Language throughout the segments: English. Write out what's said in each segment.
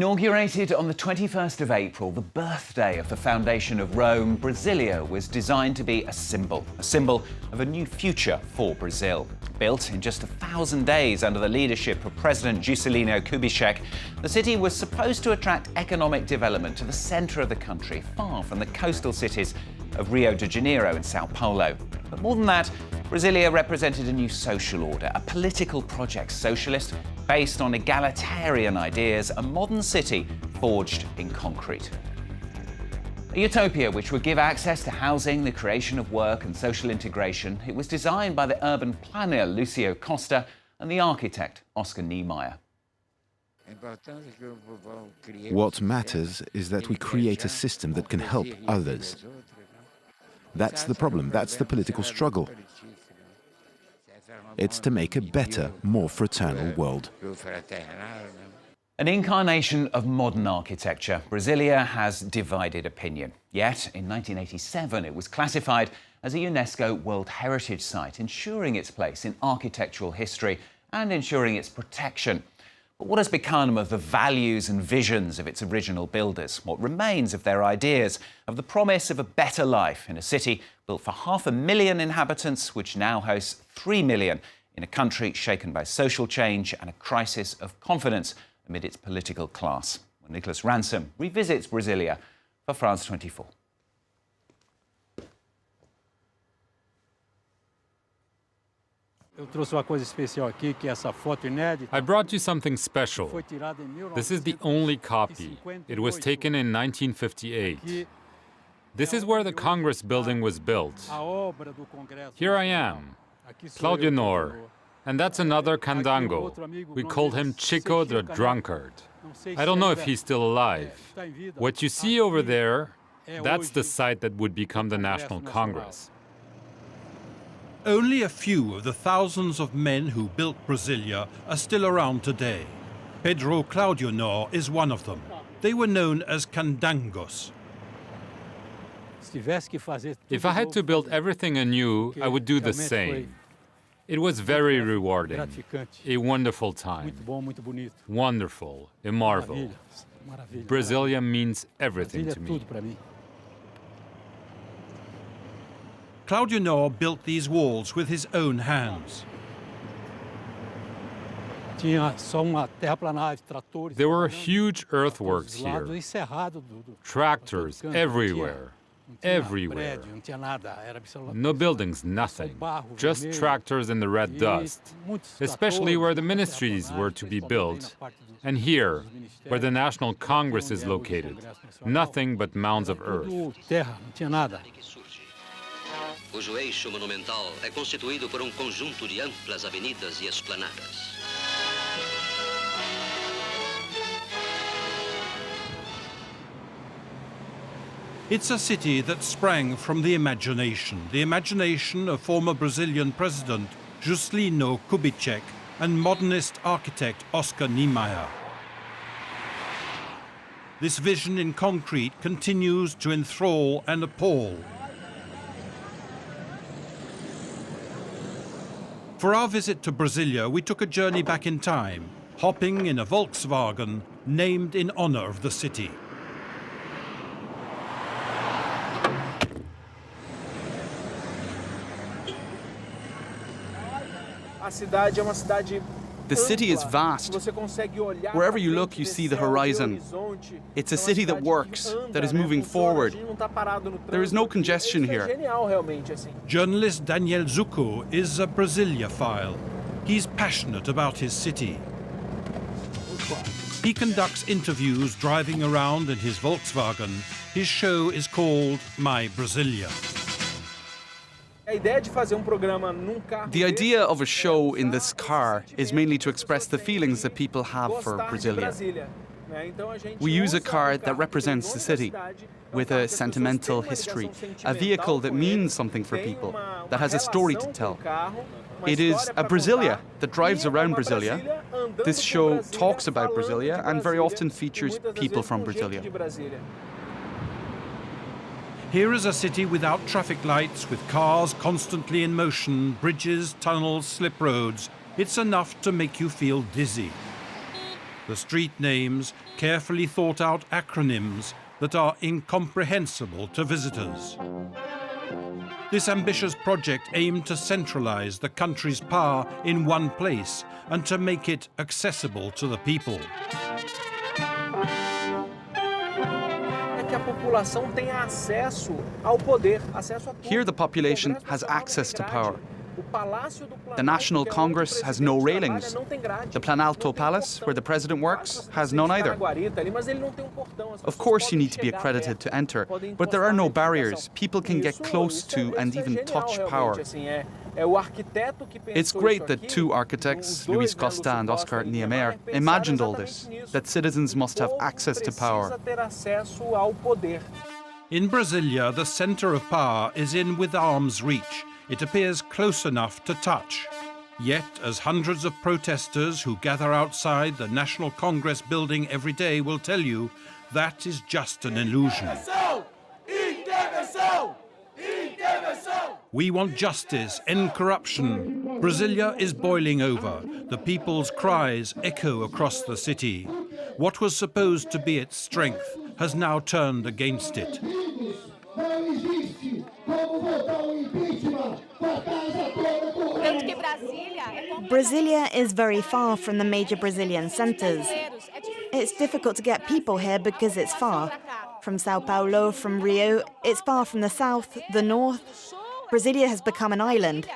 Inaugurated on the 21st of April, the birthday of the foundation of Rome, Brasilia was designed to be a symbol of a new future for Brazil. Built in just 1,000 days under the leadership of President Juscelino Kubitschek, the city was supposed to attract economic development to the centre of the country, far from the coastal cities of Rio de Janeiro and Sao Paulo. But more than that, Brasilia represented a new social order, a political project, socialist, based on egalitarian ideas, a modern city forged in concrete. A utopia which would give access to housing, the creation of work and social integration. It was designed by the urban planner Lucio Costa and the architect Oscar Niemeyer. What matters is that we create a system that can help others. That's the problem, that's the political struggle. It's to make a better, more fraternal world. An incarnation of modern architecture, Brasilia has divided opinion. Yet, in 1987, it was classified as a UNESCO World Heritage Site, ensuring its place in architectural history and ensuring its protection. But what has become of the values and visions of its original builders? What remains of their ideas, of the promise of a better life in a city built for 500,000 inhabitants, which now hosts 3 million, in a country shaken by social change and a crisis of confidence amid its political class? When Nicholas Ransom revisits Brasilia for France 24. I brought you something special. This is the only copy. It was taken in 1958. This is where the Congress building was built. Here I am, Claudio Nor, and that's another Candango. We called him Chico the Drunkard. I don't know if he's still alive. What you see over there, that's the site that would become the National Congress. Only a few of the thousands of men who built Brasilia are still around today. Pedro Claudio Nor is one of them. They were known as Candangos. If I had to build everything anew, I would do the same. It was very rewarding, a wonderful time. Wonderful, a marvel. Brasilia means everything to me. Claudio Nor built these walls with his own hands. There were huge earthworks here, tractors everywhere. Everywhere. No buildings, nothing. Just tractors in the red dust, especially where the ministries were to be built. And here, where the National Congress is located, nothing but mounds of earth. Cujo eixo monumental é constituído por conjunto de amplas avenidas e esplanadas. It's a city that sprang from the imagination of former Brazilian President Juscelino Kubitschek and modernist architect Oscar Niemeyer. This vision in concrete continues to enthrall and appall. For our visit to Brasilia, we took a journey back in time, hopping in a Volkswagen named in honor of the city. The city is vast. Wherever you look, you see the horizon. It's a city that works, that is moving forward. There is no congestion here. Journalist Daniel Zucco is a Brasilia-phile. He's passionate about his city. He conducts interviews driving around in his Volkswagen. His show is called My Brasilia. The idea of a show in this car is mainly to express the feelings that people have for Brasilia. We use a car that represents the city, with a sentimental history, a vehicle that means something for people, that has a story to tell. It is a Brasilia that drives around Brasilia. This show talks about Brasilia and very often features people from Brasilia. Here is a city without traffic lights, with cars constantly in motion, bridges, tunnels, slip roads. It's enough to make you feel dizzy. The street names, carefully thought out acronyms that are incomprehensible to visitors. This ambitious project aimed to centralize the country's power in one place and to make it accessible to the people. Here the population has access to power. The National Congress has no railings. The Planalto Palace, where the president works, has none either. Of course you need to be accredited to enter, but there are no barriers. People can get close to and even touch power. It's great that two architects, Luis Costa and Oscar Niemeyer, imagined all this, that citizens must have access to power. In Brasilia, the center of power is in with arm's reach. It appears close enough to touch. Yet, as hundreds of protesters who gather outside the National Congress building every day will tell you, that is just an illusion. We want justice, end corruption. Brasilia is boiling over. The people's cries echo across the city. What was supposed to be its strength has now turned against it. Brasilia is very far from the major Brazilian centers. It's difficult to get people here because it's far. From Sao Paulo, from Rio, it's far from the south, the north. Brasilia has become an island.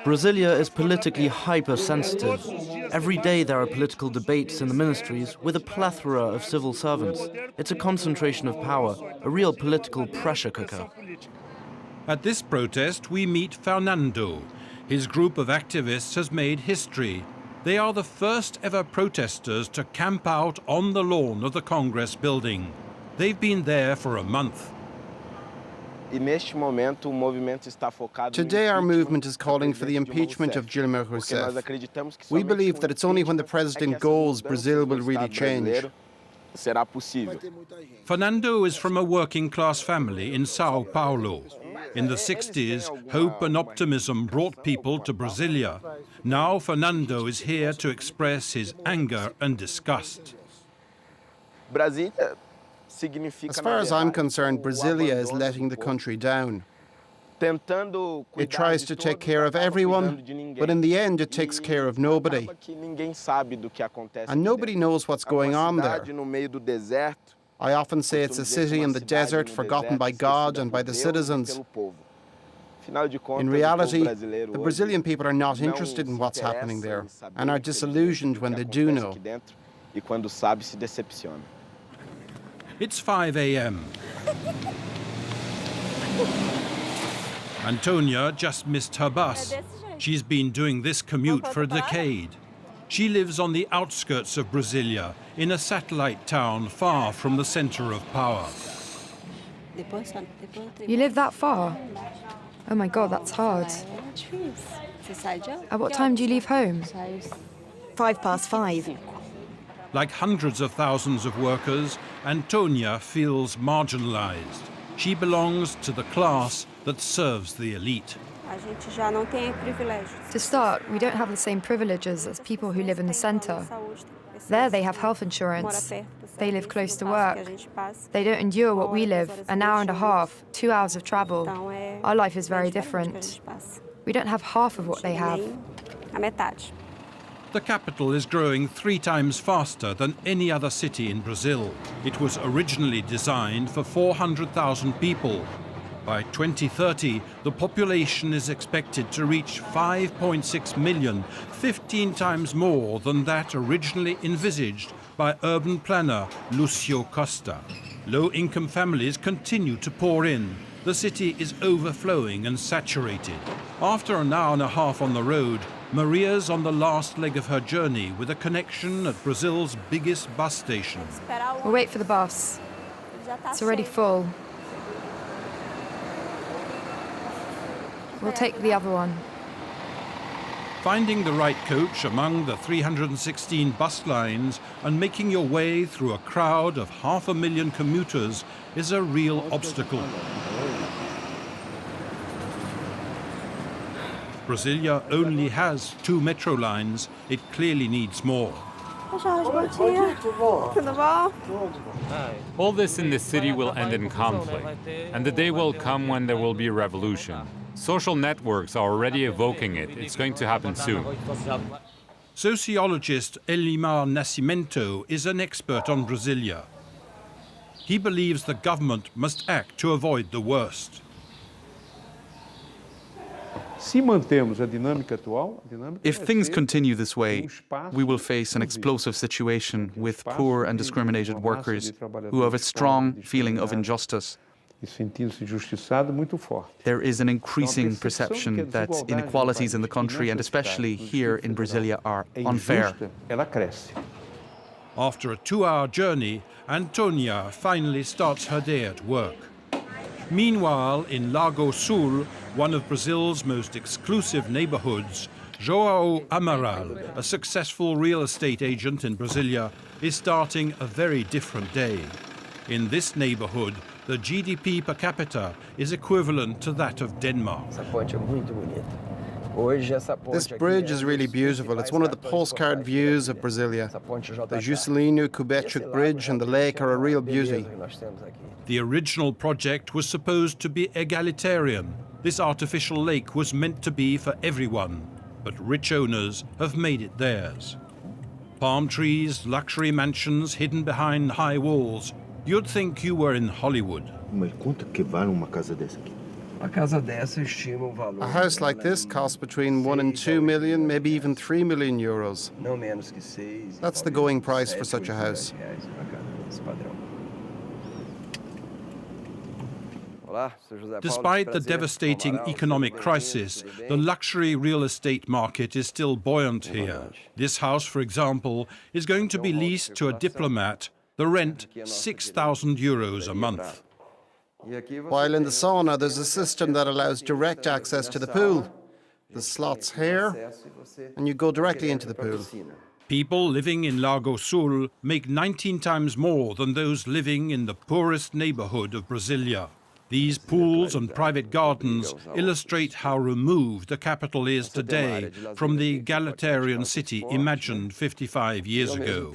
Brasilia is politically hypersensitive. Every day there are political debates in the ministries with a plethora of civil servants. It's a concentration of power, a real political pressure cooker. At this protest, we meet Fernando. His group of activists has made history. They are the first ever protesters to camp out on the lawn of the Congress building. They've been there for a month. Today our movement is calling for the impeachment of Dilma Rousseff. We believe that it's only when the president goes Brazil will really change. Fernando is from a working-class family in Sao Paulo. In the 60s, hope and optimism brought people to Brasilia. Now Fernando is here to express his anger and disgust. As far as I'm concerned, Brasilia is letting the country down. It tries to take care of everyone, but in the end it takes care of nobody. And nobody knows what's going on there. I often say it's a city in the desert, forgotten by God and by the citizens. In reality, the Brazilian people are not interested in what's happening there and are disillusioned when they do know. It's 5 a.m. Antonia just missed her bus. She's been doing this commute for a decade. She lives on the outskirts of Brasilia, in a satellite town far from the center of power. You live that far? Oh my God, that's hard. At what time do you leave home? 5:05. Like hundreds of thousands of workers, Antonia feels marginalized. She belongs to the class that serves the elite. To start, we don't have the same privileges as people who live in the center. There they have health insurance. They live close to work. They don't endure what we live, an hour and a half, 2 hours of travel. Our life is very different. We don't have half of what they have. The capital is growing 3 times faster than any other city in Brazil. It was originally designed for 400,000 people. By 2030, the population is expected to reach 5.6 million, 15 times more than that originally envisaged by urban planner Lucio Costa. Low-income families continue to pour in. The city is overflowing and saturated. After an hour and a half on the road, Maria's on the last leg of her journey with a connection at Brazil's biggest bus station. We'll wait for the bus. It's already full. We'll take the other one. Finding the right coach among the 316 bus lines and making your way through a crowd of 500,000 commuters is a real obstacle. Brasilia only has 2 metro lines. It clearly needs more. All this in the city will end in conflict, and the day will come when there will be a revolution. Social networks are already evoking it. It's going to happen soon. Sociologist Elimar Nascimento is an expert on Brasilia. He believes the government must act to avoid the worst. If things continue this way, we will face an explosive situation with poor and discriminated workers who have a strong feeling of injustice. There is an increasing perception that inequalities in the country, and especially here in Brasilia, are unfair. After a 2-hour journey, Antonia finally starts her day at work. Meanwhile, in Lago Sul, one of Brazil's most exclusive neighborhoods, João Amaral, a successful real estate agent in Brasilia, is starting a very different day. In this neighborhood, the GDP per capita is equivalent to that of Denmark. This bridge is really beautiful. It's one of the postcard views of Brasilia. The Juscelino Kubitschek Bridge and the lake are a real beauty. The original project was supposed to be egalitarian. This artificial lake was meant to be for everyone, but rich owners have made it theirs. Palm trees, luxury mansions hidden behind high walls. You'd think you were in Hollywood. A house like this costs between 1 and 2 million, maybe even 3 million euros. That's the going price for such a house. Despite the devastating economic crisis, the luxury real estate market is still buoyant here. This house, for example, is going to be leased to a diplomat. The rent, 6,000 euros a month. While in the sauna, there's a system that allows direct access to the pool. The slot's here, and you go directly into the pool. People living in Lago Sul make 19 times more than those living in the poorest neighborhood of Brasilia. These pools and private gardens illustrate how removed the capital is today from the egalitarian city imagined 55 years ago.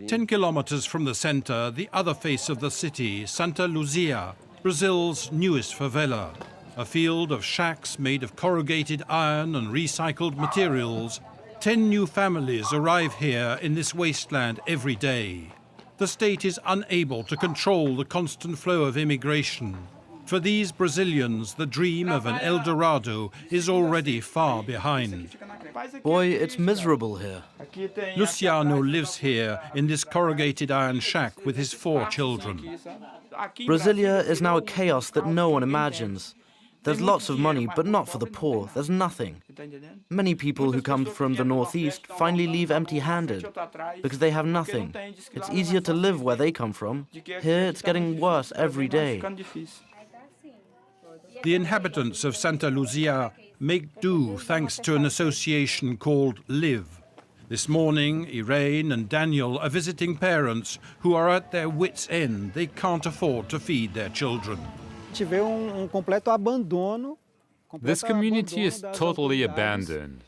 10 kilometers from the center, the other face of the city, Santa Luzia, Brazil's newest favela, a field of shacks made of corrugated iron and recycled materials. 10 new families arrive here in this wasteland every day. The state is unable to control the constant flow of immigration. For these Brazilians, the dream of an El Dorado is already far behind. Boy, it's miserable here. Luciano lives here in this corrugated iron shack with his 4 children. Brasilia is now a chaos that no one imagines. There's lots of money, but not for the poor. There's nothing. Many people who come from the northeast finally leave empty-handed because they have nothing. It's easier to live where they come from. Here, it's getting worse every day. The inhabitants of Santa Luzia make do thanks to an association called LIVE. This morning, Irene and Daniel are visiting parents who are at their wits' end. They can't afford to feed their children. This community is totally abandoned.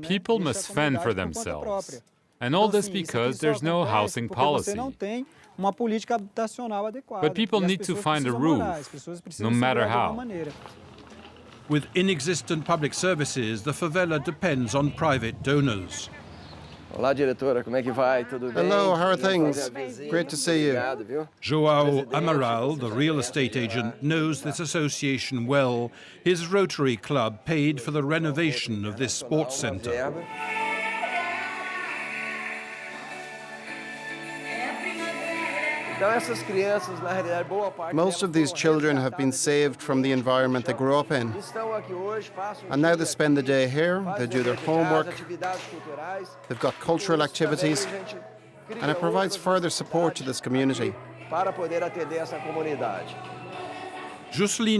People must fend for themselves. And all this because there's no housing policy. But people need to find a roof, no matter how. With inexistent public services, the favela depends on private donors. Hello, how are things? Great to see you. João Amaral, the real estate agent, knows this association well. His Rotary Club paid for the renovation of this sports centre. Most of these children have been saved from the environment they grew up in. And now they spend the day here, they do their homework, they've got cultural activities, and it provides further support to this community. Juscelino